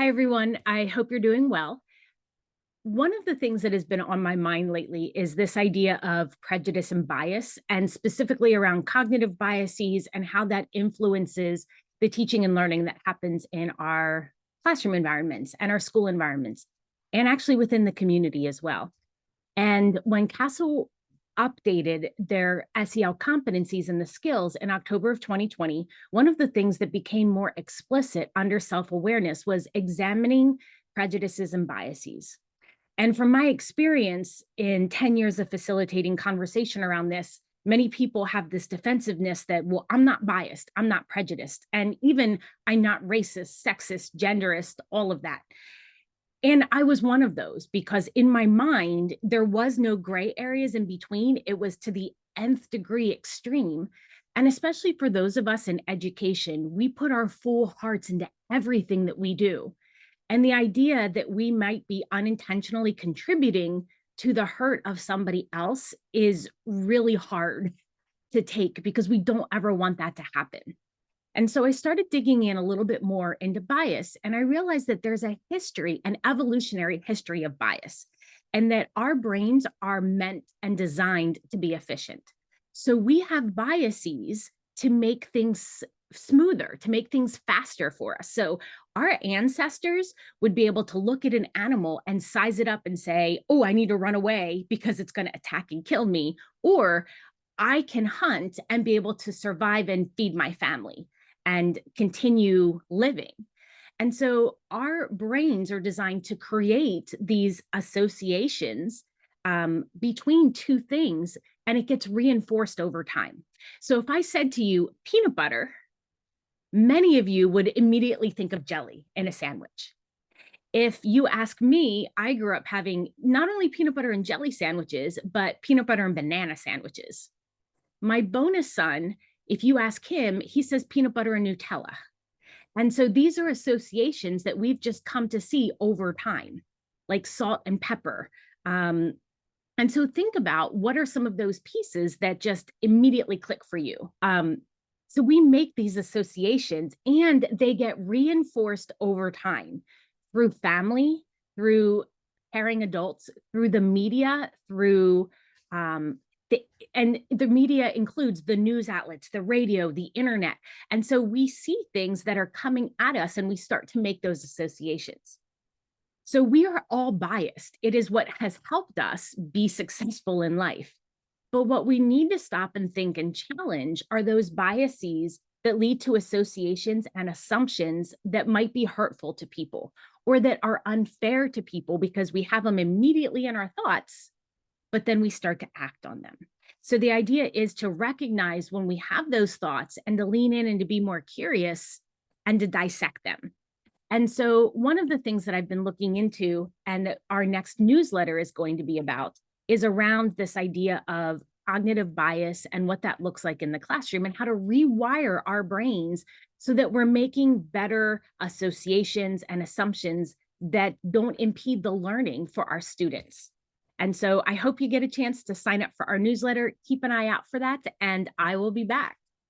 Hi, everyone. I hope you're doing well. One of the things that has been on my mind lately is this idea of prejudice and bias, and specifically around cognitive biases and how that influences the teaching and learning that happens in our classroom environments and our school environments, and actually within the community as well. And when Castle updated their SEL competencies and the skills in October of 2020, one of the things that became more explicit under self awareness was examining prejudices and biases. And from my experience in 10 years of facilitating conversation around this, many people have this defensiveness that, well, I'm not biased, I'm not prejudiced, and even I'm not racist, sexist, genderist, all of that. And I was one of those because in my mind, there was no gray areas in between. It was to the nth degree extreme. And especially for those of us in education, we put our full hearts into everything that we do. And the idea that we might be unintentionally contributing to the hurt of somebody else is really hard to take because we don't ever want that to happen. And so I started digging in a little bit more into bias, and I realized that there's a history, an evolutionary history of bias, and that our brains are meant and designed to be efficient. So we have biases to make things smoother, to make things faster for us. So our ancestors would be able to look at an animal and size it up and say, oh, I need to run away because it's going to attack and kill me. Or I can hunt and be able to survive and feed my family and continue living. And so our brains are designed to create these associations between two things, and it gets reinforced over time. So if I said to you, peanut butter, many of you would immediately think of jelly in a sandwich. If you ask me, I grew up having not only peanut butter and jelly sandwiches, but peanut butter and banana sandwiches. My bonus son, if you ask him, he says peanut butter and Nutella. And so these are associations that we've just come to see over time, like salt and pepper. Um, and so think about what are some of those pieces that just immediately click for you. So we make these associations and they get reinforced over time through family, through caring adults, through the media, through um, the, and the media includes the news outlets, the radio, the internet. And so we see things that are coming at us and we start to make those associations. So we are all biased. It is what has helped us be successful in life. But what we need to stop and think and challenge are those biases that lead to associations and assumptions that might be hurtful to people or that are unfair to people because we have them immediately in our thoughts, but then we start to act on them. So the idea is to recognize when we have those thoughts and to lean in and to be more curious and to dissect them. And so one of the things that I've been looking into and that our next newsletter is going to be about is around this idea of cognitive bias and what that looks like in the classroom and how to rewire our brains so that we're making better associations and assumptions that don't impede the learning for our students. And so I hope you get a chance to sign up for our newsletter. Keep an eye out for that, and I will be back.